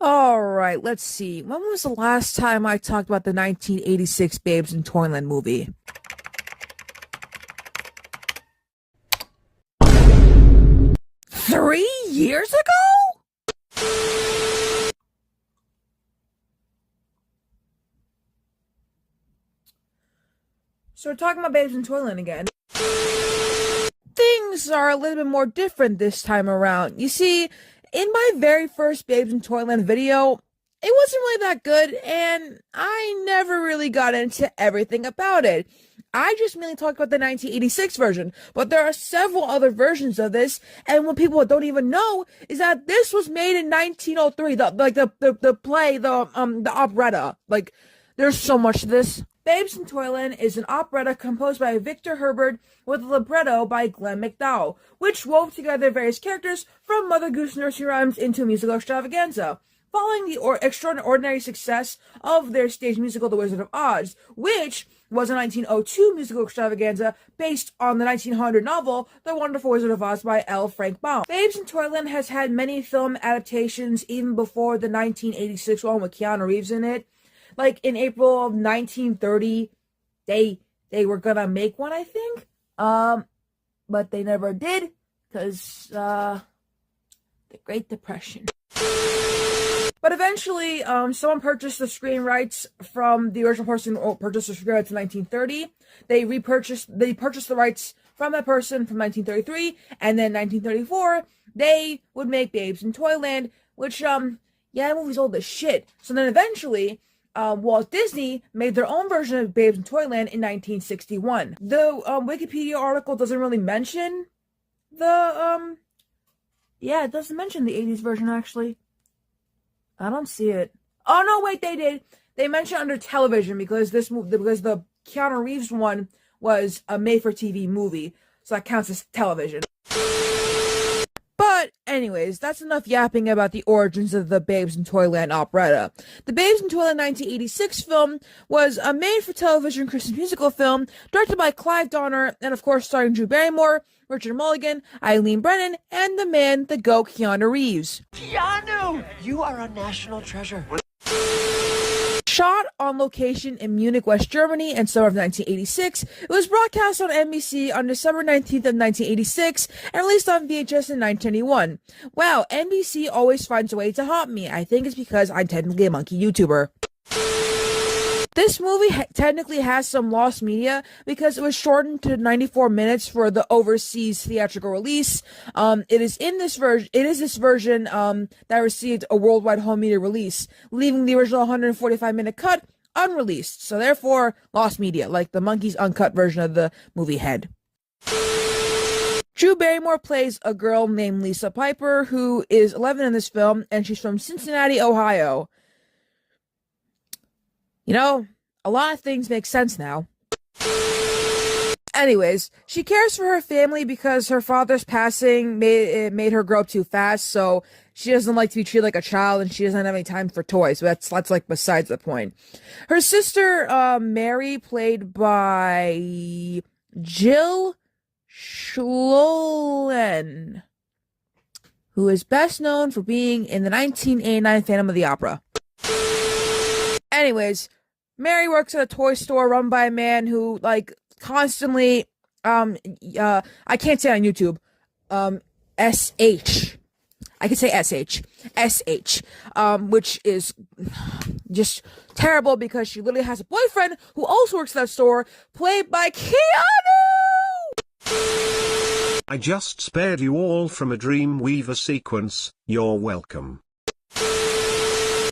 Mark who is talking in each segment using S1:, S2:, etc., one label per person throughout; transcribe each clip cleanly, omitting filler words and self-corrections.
S1: All right, let's see. When was the last time I talked about the 1986 Babes in Toyland movie? 3 years ago? So we're talking about Babes in Toyland again. Things are a little bit more different this time around. You see, in my very first Babes in Toyland video, it wasn't really that good, and I never really got into everything about it. I just mainly talked about the 1986 version, but there are several other versions of this, and what people don't even know is that this was made in 1903. The play, the operetta. Like, there's so much to this. Babes in Toyland is an operetta composed by Victor Herbert with a libretto by Glenn MacDowell, which wove together various characters from Mother Goose nursery rhymes into a musical extravaganza. Following the extraordinary success of their stage musical The Wizard of Oz, which was a 1902 musical extravaganza based on the 1900 novel The Wonderful Wizard of Oz by L. Frank Baum. Babes in Toyland has had many film adaptations even before the 1986 one with Keanu Reeves in it. Like in April of 1930, they were gonna make one, I think. But they never did because the Great Depression. But eventually, someone purchased the screen rights from the original person who purchased the screen rights in 1930. They purchased the rights from that person from 1933, and then 1934, they would make Babes in Toyland, which, yeah, that movie's old as shit. So then eventually, Walt Disney made their own version of Babes in Toyland in 1961. The Wikipedia article doesn't really mention the, yeah, it doesn't mention the 80s version, actually. I don't see it. Oh, no, wait, they did. They mentioned under television because because the Keanu Reeves one was a made-for-TV movie, so that counts as television. But anyways, that's enough yapping about the origins of the Babes in Toyland operetta. The Babes in Toyland 1986 film was a made-for-television Christmas musical film directed by Clive Donner and, of course, starring Drew Barrymore, Richard Mulligan, Eileen Brennan, and the man, the GOAT, Keanu Reeves.
S2: Keanu! You are a national treasure.
S1: Shot on location in Munich, West Germany in summer of 1986, it was broadcast on NBC on December 19th of 1986 and released on VHS in 1991. Wow, NBC always finds a way to haunt me. I think it's because I'm technically a monkey YouTuber. This movie technically has some lost media because it was shortened to 94 minutes for the overseas theatrical release. It is this version that received a worldwide home media release, leaving the original 145-minute cut unreleased. So therefore, lost media, like the Monkeys uncut version of the movie Head. Drew Barrymore plays a girl named Lisa Piper, who is 11 in this film, and she's from Cincinnati, Ohio. You know, a lot of things make sense now. Anyways, she cares for her family because her father's passing made her grow up too fast, so she doesn't like to be treated like a child, and she doesn't have any time for toys. But that's like besides the point. Her sister, Mary, played by Jill Schloen, who is best known for being in the 1989 Phantom of the Opera. Anyways, Mary works at a toy store run by a man who, like, constantly, I can't say on YouTube, SH. I can say SH. SH. Which is just terrible because she literally has a boyfriend who also works at that store, played by Keanu!
S3: I just spared you all from a Dreamweaver sequence, you're welcome.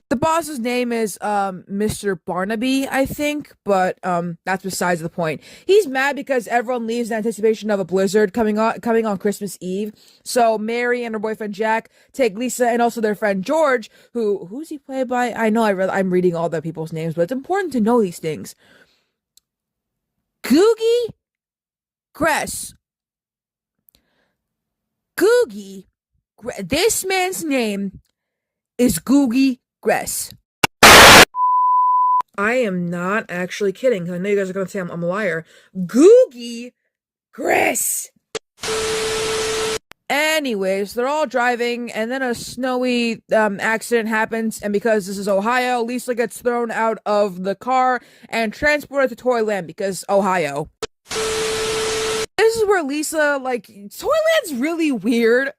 S1: The boss's name is Mr. Barnaby, I think, but that's besides the point. He's mad because everyone leaves in anticipation of a blizzard coming on Christmas Eve. So Mary and her boyfriend Jack take Lisa and also their friend George, who's he played by? I know I'm reading all the people's names, but it's important to know these things. Googie Gress. This man's name is Googie Gress. I am not actually kidding. I know you guys are going to say I'm a liar. Googie Gress. Anyways, they're all driving, and then a snowy accident happens. And because this is Ohio, Lisa gets thrown out of the car and transported to Toyland because Ohio. This is where Lisa, like, Toyland's really weird.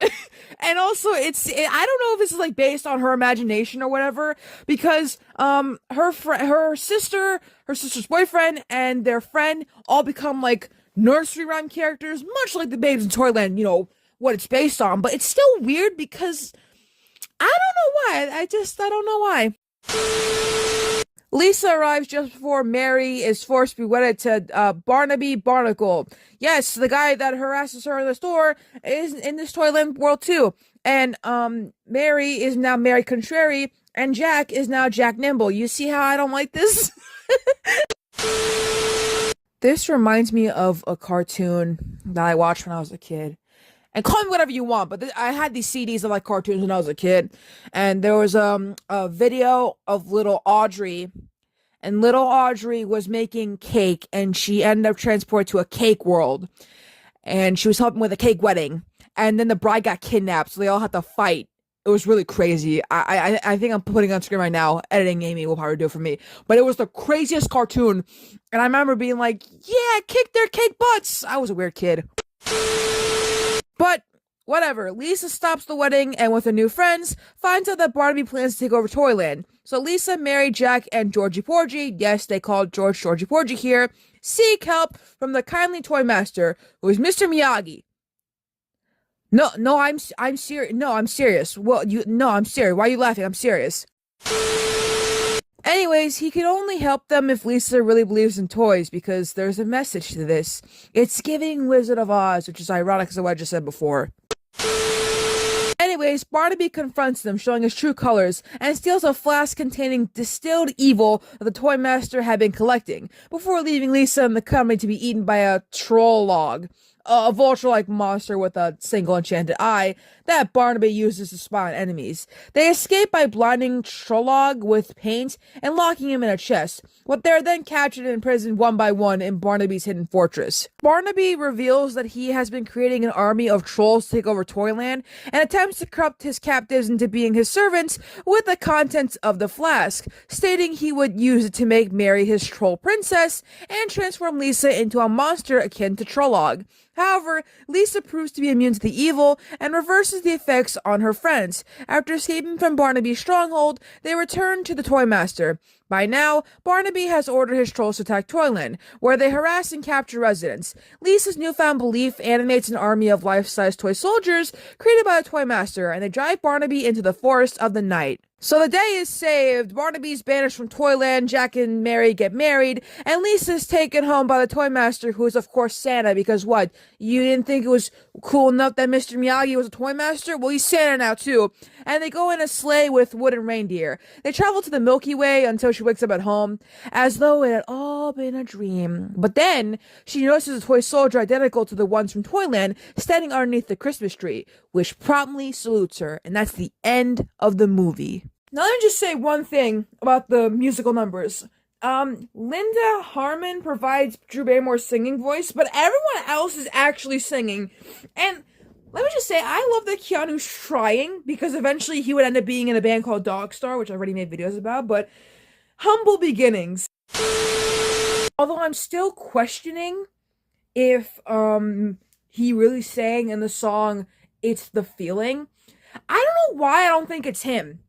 S1: And also, I don't know if this is, like, based on her imagination or whatever, because, her sister's boyfriend, and their friend all become, like, nursery rhyme characters, much like the babes in Toyland, what it's based on. But it's still weird because I don't know why. I don't know why. Lisa arrives just before Mary is forced to be wedded to Barnaby Barnacle. Yes, the guy that harasses her in the store is in this Toyland world too. And Mary is now Mary Contrary, and Jack is now Jack Nimble. You see how I don't like this? This reminds me of a cartoon that I watched when I was a kid. And call me whatever you want, but I had these CDs of like cartoons when I was a kid, and there was a video of little Audrey, and little Audrey was making cake, and she ended up transported to a cake world, and she was helping with a cake wedding, and then the bride got kidnapped, so they all had to fight. It was really crazy. I think I'm putting it on screen right now. Editing Amy will probably do it for me, but it was the craziest cartoon, and I remember being like, "Yeah, kick their cake butts." I was a weird kid. But whatever, Lisa stops the wedding and with her new friends, finds out that Barnaby plans to take over Toyland. So Lisa, Mary, Jack, and Georgie Porgy, yes, they called Georgie Porgy here, seek help from the kindly toy master, who is Mr. Miyagi. No, I'm serious. No, I'm serious. I'm serious. Why are you laughing? I'm serious. Anyways, he can only help them if Lisa really believes in toys, because there's a message to this. It's giving Wizard of Oz, which is ironic as what I just said before. Anyways, Barnaby confronts them, showing his true colors, and steals a flask containing distilled evil that the toy master had been collecting, before leaving Lisa and the company to be eaten by a troll log. A vulture-like monster with a single enchanted eye that Barnaby uses to spy on enemies. They escape by blinding Trolog with paint and locking him in a chest, but they're then captured and imprisoned one by one in Barnaby's hidden fortress. Barnaby reveals that he has been creating an army of trolls to take over Toyland, and attempts to corrupt his captives into being his servants with the contents of the flask, stating he would use it to make Mary his troll princess and transform Lisa into a monster akin to Trolog. However, Lisa proves to be immune to the evil and reverses the effects on her friends. After escaping from Barnaby's stronghold, they return to the Toy Master. By now, Barnaby has ordered his trolls to attack Toyland, where they harass and capture residents. Lisa's newfound belief animates an army of life-size toy soldiers created by the Toy Master, and they drive Barnaby into the forest of the night. So the day is saved, Barnaby's banished from Toyland, Jack and Mary get married, and Lisa's taken home by the Toy Master, who is of course Santa, because what? You didn't think it was cool enough that Mr. Miyagi was a Toy Master? Well, he's Santa now too. And they go in a sleigh with wooden reindeer. They travel to the Milky Way until she wakes up at home, as though it had all been a dream. But then, she notices a toy soldier identical to the ones from Toyland standing underneath the Christmas tree, which promptly salutes her, and that's the end of the movie. Now let me just say one thing about the musical numbers. Linda Harmon provides Drew Barrymore's singing voice, but everyone else is actually singing. And let me just say, I love that Keanu's trying, because eventually he would end up being in a band called Dogstar, which I already made videos about, but humble beginnings. Although I'm still questioning if he really sang in the song It's the Feeling. I don't know why I don't think it's him.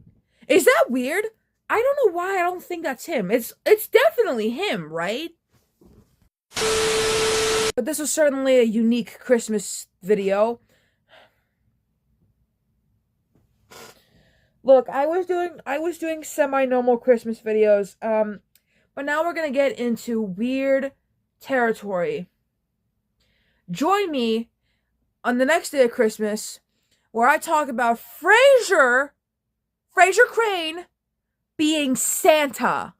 S1: Is that weird? I don't know why I don't think that's him. It's definitely him, right? But this was certainly a unique Christmas video. Look, I was doing semi-normal Christmas videos, but now we're gonna get into weird territory. Join me on the next day of Christmas, where I talk about Fraser Crane being Santa.